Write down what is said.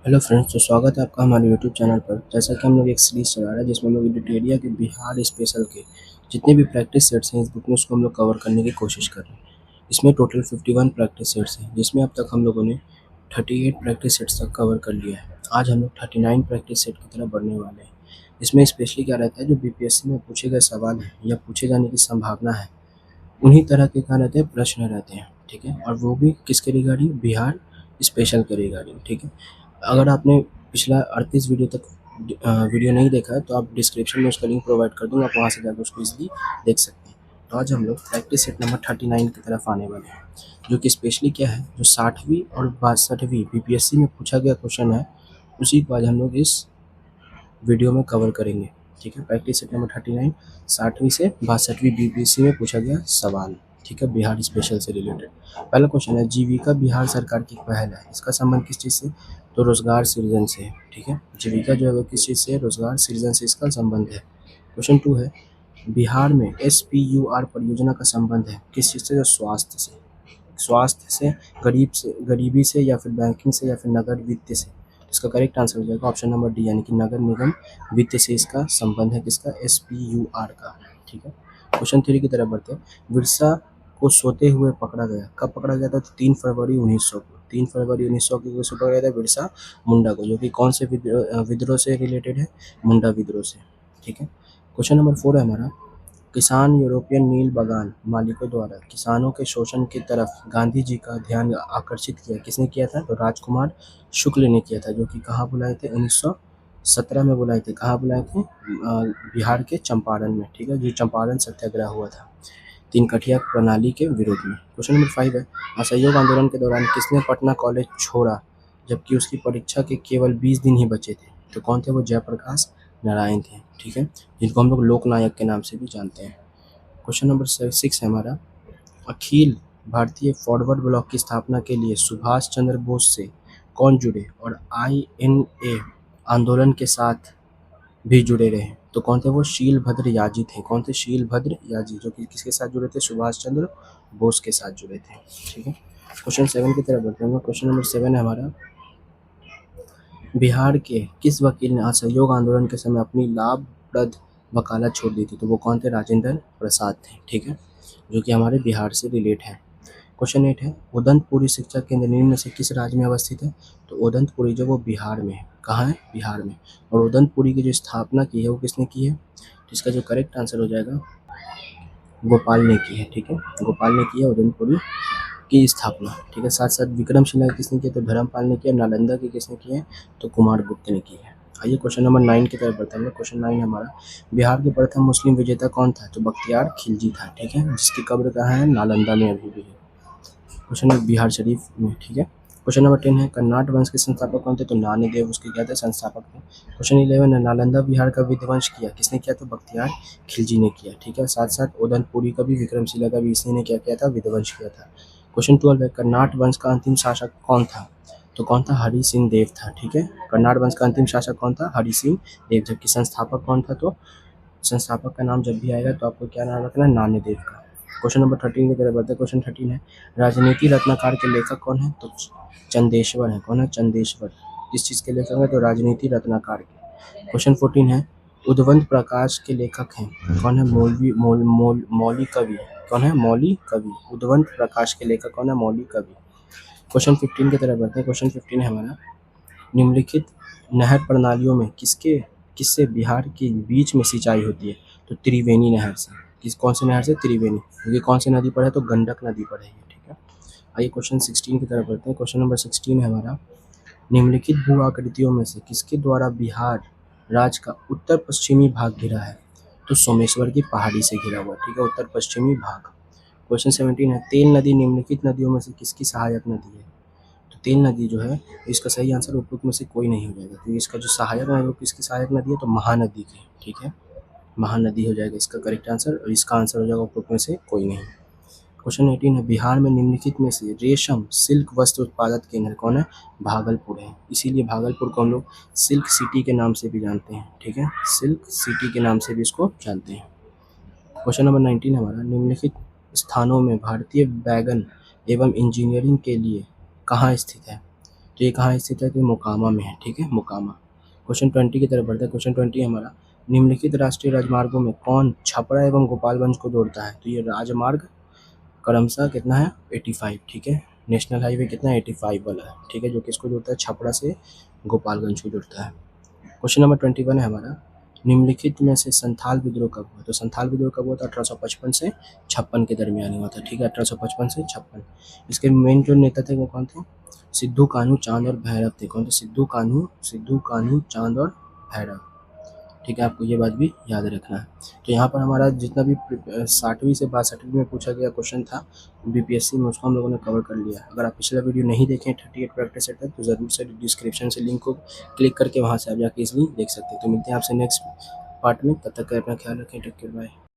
Hello friends, तो स्वागत है आपका हमारे यूट्यूब चैनल पर। जैसा कि हम लोग एक सीरीज चला रहे हैं जिसमें हम लोग एडिटोरिया के बिहार स्पेशल के जितने भी प्रैक्टिस सेट्स हैं इस बुक में उसको हम लोग कवर करने की कोशिश कर रहे हैं। इसमें टोटल 51 प्रैक्टिस सेट्स हैं जिसमें अब तक हम लोगों ने 38 प्रैक्टिस सेट्स तक कवर कर लिया है। आज हम लोग 39 प्रैक्टिस सेट की तरफ बढ़ने वाले हैं। इसमें स्पेशली क्या रहता है, जो बीपीएससी में पूछे गए सवाल हैं या पूछे जाने की संभावना है उन्हीं तरह के क्या रहते हैं, प्रश्न रहते हैं। ठीक है, और वो भी किसके रिगार्डिंग, बिहार स्पेशल के रिगार्डिंग। ठीक है, अगर आपने पिछला 38 वीडियो तक वीडियो नहीं देखा है तो आप डिस्क्रिप्शन में उसका लिंक प्रोवाइड कर दूंगा, आप वहाँ से जाकर उसको इजीली देख सकते हैं। तो आज हम लोग प्रैक्टिस सेट नंबर 39 की तरफ आने वाले हैं, जो कि स्पेशली क्या है, जो 60वीं और 62वीं बीपीएससी में पूछा गया क्वेश्चन है उसी को आज हम लोग इस वीडियो में कवर करेंगे। ठीक है, प्रैक्टिस सेट नंबर 39 60वीं से 62वीं बीपीएससी में पूछा गया सवाल। ठीक है, बिहार स्पेशल से रिलेटेड पहला क्वेश्चन है, जीविका बिहार सरकार की पहल है, इसका संबंध किस चीज़ से, तो रोजगार सृजन से है। ठीक है, जीविका जो है वो किस चीज़ से, रोजगार सृजन से इसका संबंध है। क्वेश्चन 2 है, बिहार में SPUR परियोजना का संबंध है किस चीज़ से, जो स्वास्थ्य से, स्वास्थ्य से, गरीबी से, या फिर बैंकिंग से, या फिर नगर वित्त से। इसका करेक्ट आंसर हो जाएगा ऑप्शन नंबर डी, यानी कि नगर निगम वित्त से इसका संबंध है, किसका, SPUR का। ठीक है, क्वेश्चन 3 की तरफ बढ़ते हैं, बिरसा को सोते हुए पकड़ा गया, कब पकड़ा गया था, तो 3 फरवरी 1900 को। 3 फरवरी 1900 को किसे पकड़ा गया था, बिरसा मुंडा को, जो कि कौन से विद्रोह से रिलेटेड है, मुंडा विद्रोह से। ठीक है, क्वेश्चन नंबर 4 है हमारा, किसान यूरोपियन नील बागान मालिकों द्वारा किसानों के शोषण की तरफ गांधी जी का ध्यान आकर्षित किया, किसने किया था, तो राजकुमार शुक्ल ने किया था, जो कि कहाँ बुलाए थे, 1917 में बुलाए थे। कहाँ बुलाए थे, बिहार के चंपारण में। ठीक है, जो चंपारण सत्याग्रह हुआ था तीन कठिया प्रणाली के विरोध में। क्वेश्चन नंबर 5 है, असहयोग आंदोलन के दौरान किसने पटना कॉलेज छोड़ा जबकि उसकी परीक्षा के केवल 20 दिन ही बचे थे, तो कौन थे वो, जयप्रकाश नारायण थे। ठीक है, जिनको हम लोग लोकनायक के नाम से भी जानते हैं। क्वेश्चन नंबर 6 है हमारा, अखिल भारतीय फॉरवर्ड ब्लॉक की स्थापना के लिए सुभाष चंद्र बोस से कौन जुड़े और INA आंदोलन के साथ भी जुड़े रहे, तो कौन थे वो, शीलभद्र याजी थे। कौन थे, शीलभद्र याजी, जो कि किसके साथ जुड़े थे, सुभाष चंद्र बोस के साथ जुड़े थे। ठीक है, क्वेश्चन 7 की तरफ बढ़ते हैं। क्वेश्चन नंबर 7 है हमारा, बिहार के किस वकील ने असहयोग आंदोलन के समय अपनी लाभप्रद वकालत छोड़ दी थी, तो वो कौन थे, राजेंद्र प्रसाद थे। ठीक है, जो कि हमारे बिहार से रिलेट है। क्वेश्चन 8 है, उदंतपुरी शिक्षा केंद्र निम्न में से किस राज्य में अवस्थित है, तो उदंतपुरी जो वो बिहार में है। कहाँ है, बिहार में। और उदंतपुरी की जो स्थापना की है वो किसने की है, तो इसका जो करेक्ट आंसर हो जाएगा, गोपाल ने की है। ठीक है, गोपाल ने की है उदंतपुरी की स्थापना। ठीक है, साथ साथ विक्रमशिला की किसने की है, तो धर्मपाल ने की है। नालंदा की किसने की है, तो कुमार गुप्त ने की है। आइए क्वेश्चन नंबर 9 की तरफ बढ़ते हैं। क्वेश्चन 9 हमारा, बिहार के प्रथम मुस्लिम विजेता कौन था, तो बख्तियार खिलजी था। ठीक है, जिसकी कब्र कहाँ है, नालंदा में अभी भी है। क्वेश्चन है बिहार शरीफ में। ठीक है, क्वेश्चन नंबर 10 है, कर्नाट वंश के संस्थापक कौन थे, तो नानीदेव उसके क्या थे, संस्थापक थे। क्वेश्चन 11 है, नालंदा बिहार का विध्वंस किया किसने किया, तो बख्तियार खिलजी ने किया। ठीक है, साथ साथ उदयपुरी का भी, विक्रमशिला का भी इसी ने क्या किया था, विध्वंस किया था। क्वेश्चन 12 है, कर्नाट वंश का अंतिम शासक कौन था, तो कौन था, हरि सिंह देव था। ठीक है, कर्नाट वंश का अंतिम शासक कौन था, हरि सिंह देव, जबकि संस्थापक कौन था, तो संस्थापक का नाम जब भी आएगा तो आपको क्या नाम रखना है, नानीदेव का। क्वेश्चन नंबर 13 की तरफ बढ़ते हैं। क्वेश्चन 13 है, राजनीति रत्नाकर के लेखक कौन है, तो चंदेश्वर है। कौन है, चंदेश्वर। किस चीज़ के लेखक है, तो राजनीति रत्नाकर के। क्वेश्चन 14 है, उद्वंत प्रकाश के लेखक हैं कौन है, मौली कवि। कौन है, मौली कवि। उद्वंत प्रकाश के लेखक कौन है, मौली कवि। क्वेश्चन 15 की तरफ बढ़ते हैं। क्वेश्चन 15 है हमारा, निम्नलिखित नहर प्रणालियों में किससे बिहार के बीच में सिंचाई होती है, तो त्रिवेणी नहर से। कौन सी नहर से, त्रिवेणी, क्योंकि कौन सी नदी पर है, तो गंडक नदी पर है। ठीक है, आइए क्वेश्चन 16 की तरफ बढ़ते हैं। क्वेश्चन नंबर 16 है हमारा, निम्नलिखित भू आकृतियों में से किसके द्वारा बिहार राज्य का उत्तर पश्चिमी भाग घिरा है, तो सोमेश्वर की पहाड़ी से घिरा हुआ। ठीक है, उत्तर पश्चिमी भाग। क्वेश्चन 17 है, तेल नदी निम्नलिखित नदियों में से किसकी सहायक नदी है, तो तेल नदी जो है, इसका सही आंसर उपयुक्त में से कोई नहीं हो जाएगा, तो इसका जो सहायक है वो किसकी सहायक नदी है, तो महानदी की। ठीक है, महानदी हो जाएगा इसका करेक्ट आंसर, और इसका आंसर हो जाएगा उपयुक्त में से कोई नहीं। क्वेश्चन 18 है, बिहार में निम्नलिखित में से रेशम सिल्क वस्त्र उत्पादक केंद्र कौन है, भागलपुर है। इसीलिए भागलपुर को हम लोग सिल्क सिटी के नाम से भी जानते हैं। ठीक है, सिल्क सिटी के नाम से भी इसको जानते हैं। क्वेश्चन नंबर 19 हमारा, निम्नलिखित स्थानों में भारतीय वैगन एवं इंजीनियरिंग के लिए कहाँ स्थित है, तो ये कहाँ स्थित है, तो मोकामा में है, ठीक है, मोकामा। क्वेश्चन 20 की तरफ बढ़ते हैं। क्वेश्चन 20 हमारा, निम्नलिखित राष्ट्रीय राजमार्गों में कौन छपरा एवं गोपालगंज को जोड़ता है? तो ये राजमार्ग क्रमशः कितना है, 85, ठीक है। नेशनल हाईवे कितना है, 85 वाला है, ठीक है, जो किसको जोड़ता है, छपरा से गोपालगंज को जोड़ता है। क्वेश्चन नंबर 21 है हमारा, निम्नलिखित में से संथाल विद्रोह कब हुआ? तो संथाल विद्रोह कब हुआ था, 1855 से 56 के दरमियान हुआ था, ठीक है, 1855 से 56। इसके मेन जो नेता थे वो कौन थे, सिद्धू कान्हू चांद और भैरव थे। कौन थे, सिद्धू कान्हू चांद और भैरव, ठीक है, आपको ये बात भी याद रखना है। तो यहाँ पर हमारा जितना भी 60वीं से 62वीं में पूछा गया क्वेश्चन था बीपीएससी में, उसको हम लोगों ने कवर कर लिया। अगर आप पिछला वीडियो नहीं देखें 38 प्रैक्टिस सेट है, तो ज़रूर से डिस्क्रिप्शन से लिंक को क्लिक करके वहाँ से आप जाके इजली देख सकते हैं। तो मिलते हैं आपसे नेक्स्ट पार्ट में, तब तक अपना ख्याल रखें, टेक केयर, बाय।